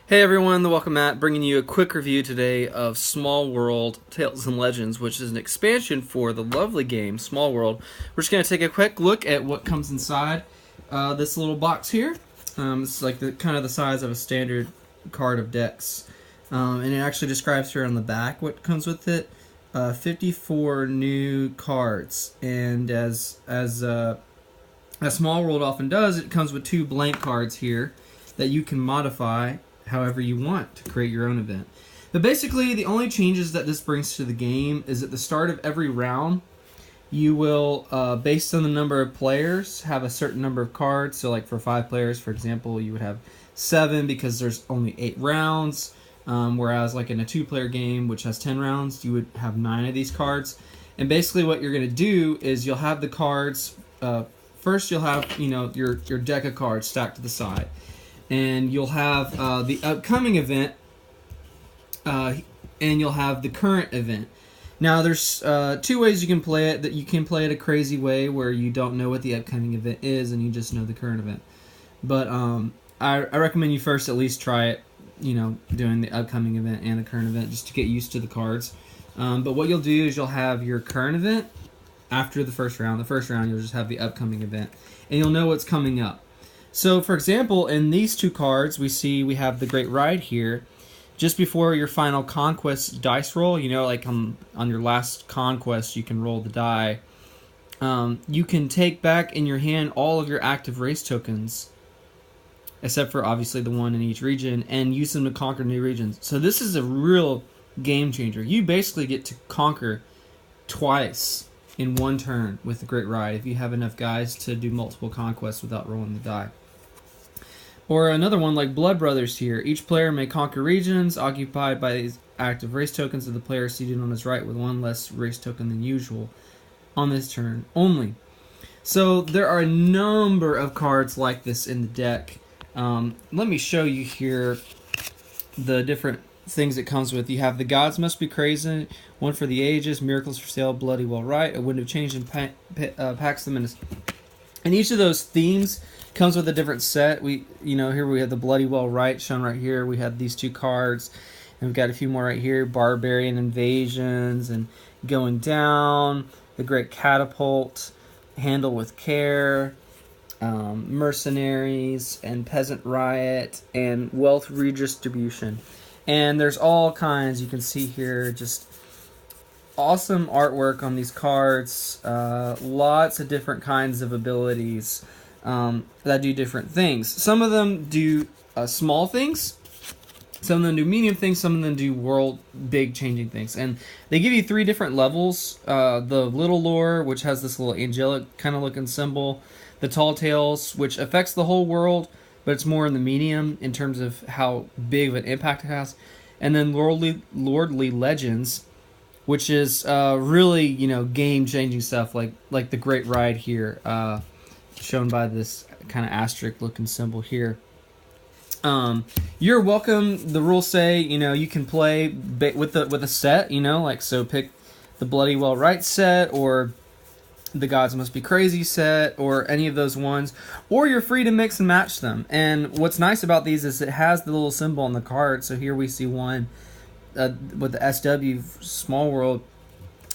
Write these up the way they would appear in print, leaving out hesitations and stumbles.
Hey everyone, the Welcome Matt, bringing you a quick review today of Small World Tales and Legends, which is an expansion for the lovely game Small World. We're just going to take a quick look at what comes inside this little box here. It's like kind of the size of a standard card of decks, and it actually describes here on the back what comes with it. 54 new cards, and as Small World often does, it comes with 2 blank cards here that you can modify however you want to create your own event. But basically, the only changes that this brings to the game is at the start of every round, you will, based on the number of players, have a certain number of cards. So like for 5 players, for example, you would have 7 because there's only 8 rounds. Whereas like in a 2-player game, which has 10 rounds, you would have 9 of these cards. And basically what you're going to do is you'll have the cards, first you'll have, your deck of cards stacked to the side. And you'll have the upcoming event, and you'll have the current event. Now, there's 2 ways you can play it. That you can play it a crazy way, where you don't know what the upcoming event is, and you just know the current event. But I recommend you first at least try it, doing the upcoming event and the current event, just to get used to the cards. But what you'll do is you'll have your current event after the first round. The first round, you'll just have the upcoming event, and you'll know what's coming up. So, for example, in these 2 cards, we have the Great Ride here. Just before your final conquest dice roll, like on your last conquest, you can roll the die. You can take back in your hand all of your active race tokens, except for obviously the one in each region, and use them to conquer new regions. So this is a real game changer. You basically get to conquer twice in one turn with the Great Ride if you have enough guys to do multiple conquests without rolling the die. Or another one like Blood Brothers here. Each player may conquer regions occupied by these active race tokens of the player seated on his right with 1 less race token than usual on this turn only. So there are a number of cards like this in the deck. Let me show you here the different things it comes with. You have the Gods Must Be Crazy, One for the Ages, Miracles for Sale, Bloody Well Right, A Wind of Change, and packs them in. And each of those themes comes with a different set. Here we have the Bloody Well Right shown right here. We have these 2 cards, and we've got a few more right here: Barbarian Invasions and Going Down, the Great Catapult, Handle with Care, Mercenaries, and Peasant Riot, and Wealth Redistribution. And there's all kinds you can see here. Just awesome artwork on these cards. Lots of different kinds of abilities that do different things. Some of them do small things, some of them do medium things, some of them do world big changing things. And they give you 3 different levels. The Little Lore, which has this little angelic kind of looking symbol. The Tall Tales, which affects the whole world, but it's more in the medium in terms of how big of an impact it has. And then Lordly Legends, which is really, game changing stuff like the Great Ride here, shown by this kind of asterisk looking symbol here. You're welcome. The rules say you can play with a set, so pick the Bloody Well Right set, or the Gods Must Be Crazy set, or any of those ones, or you're free to mix and match them. And what's nice about these is it has the little symbol on the card. So here we see one with the SW Small World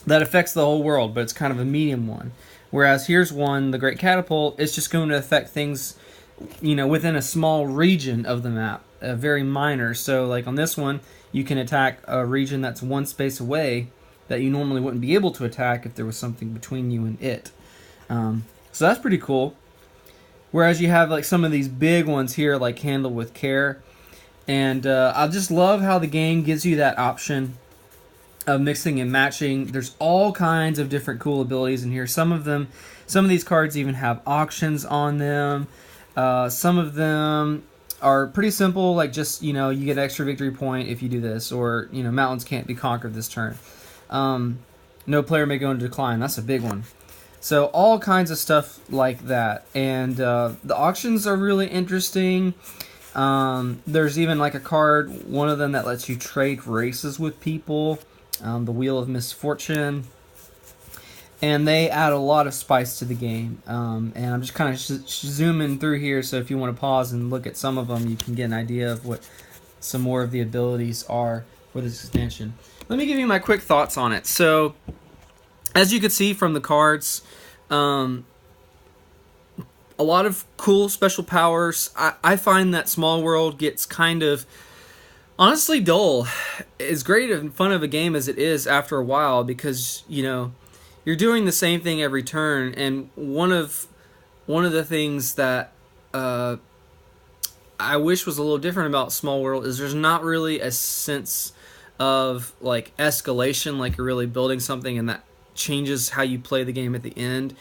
that affects the whole world, but it's kind of a medium one. Whereas here's one, the Great Catapult, it's just going to affect things, within a small region of the map, very minor. So like on this one, you can attack a region that's 1 space away that you normally wouldn't be able to attack if there was something between you and it. So that's pretty cool. Whereas you have like some of these big ones here, like Handle with Care. And I just love how the game gives you that option of mixing and matching. There's all kinds of different cool abilities in here. Some of these cards even have auctions on them. Some of them are pretty simple, like just, you get an extra victory point if you do this, or, mountains can't be conquered this turn. No player may go into decline. That's a big one. So all kinds of stuff like that. And the auctions are really interesting. There's even like a card, one of them that lets you trade races with people. The Wheel of Misfortune. And they add a lot of spice to the game. And I'm just kind of zooming through here, so if you want to pause and look at some of them, you can get an idea of what some more of the abilities are for this expansion. Let me give you my quick thoughts on it. So, as you can see from the cards, a lot of cool special powers. I find that Small World gets kind of, honestly, dull. As great and fun of a game as it is after a while, because, you know, you're doing the same thing every turn, and one of the things that I wish was a little different about Small World is there's not really a sense of like escalation, like you're really building something and that changes how you play the game at the end.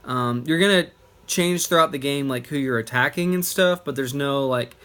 You're gonna change throughout the game like who you're attacking and stuff, but there's no like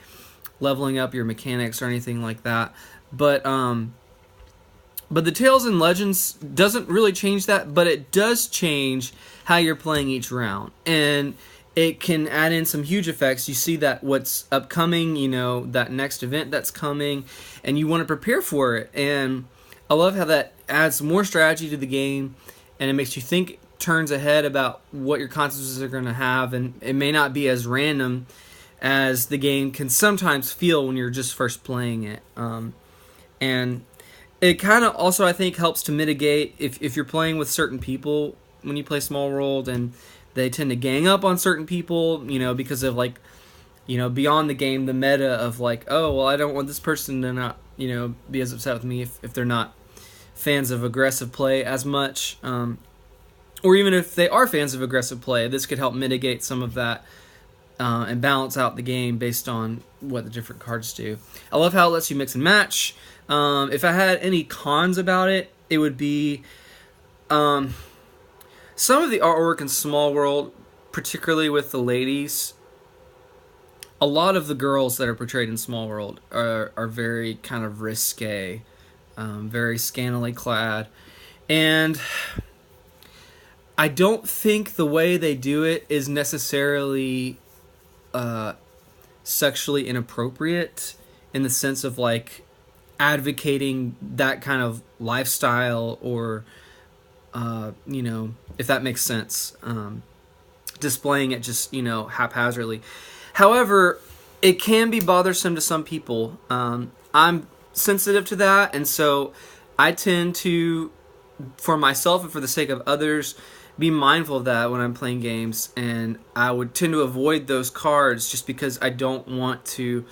leveling up your mechanics or anything like that. But the Tales and Legends doesn't really change that, but it does change how you're playing each round, and it can add in some huge effects. You see that what's upcoming, you know, that next event that's coming, and you want to prepare for it. And I love how that adds more strategy to the game, and it makes you think turns ahead about what your consequences are going to have, and it may not be as random as the game can sometimes feel when you're just first playing it. And it kind of also, I think, helps to mitigate if you're playing with certain people when you play Small World, and they tend to gang up on certain people, you know, because of like, you know, beyond the game, the meta of like, oh, well, I don't want this person to not, you know, be as upset with me if they're not fans of aggressive play as much. Or even if they are fans of aggressive play, this could help mitigate some of that and balance out the game based on what the different cards do. I love how it lets you mix and match. If I had any cons about it, it would be some of the artwork in Small World, particularly with the ladies. A lot of the girls that are portrayed in Small World are very kind of risque, very scantily clad, and I don't think the way they do it is necessarily sexually inappropriate in the sense of like advocating that kind of lifestyle, or you know, if that makes sense, displaying it just, you know, haphazardly. However, it can be bothersome to some people. I'm sensitive to that, and so I tend to, for myself and for the sake of others, be mindful of that when I'm playing games, and I would tend to avoid those cards just because I don't want to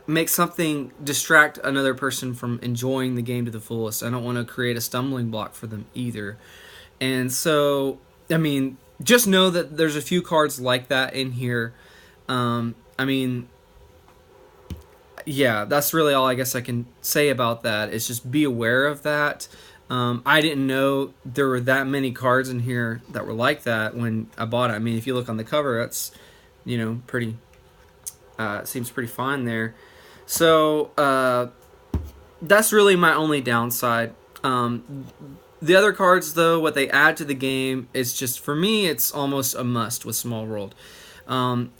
make something distract another person from enjoying the game to the fullest. I don't want to create a stumbling block for them either. And so, I mean, just know that there's a few cards like that in here. I mean, yeah, that's really all I guess I can say about that. Is just be aware of that. I didn't know there were that many cards in here that were like that when I bought it. I mean, if you look on the cover, that's, you know, pretty... seems pretty fine there. So that's really my only downside. The other cards, though, what they add to the game is just, for me, it's almost a must with Small World.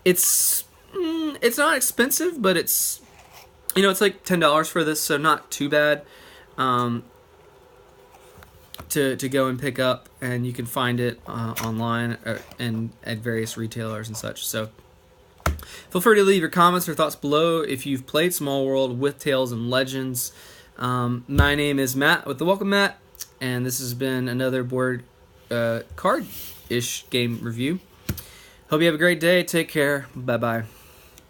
It's not expensive, but it's, you know, it's like $10 for this, so not too bad to go and pick up, and you can find it online and at various retailers and such. So feel free to leave your comments or thoughts below if you've played Small World with Tales and Legends. My name is Matt with the Welcome Mat, and this has been another board card-ish game review. Hope you have a great day. Take care. Bye-bye.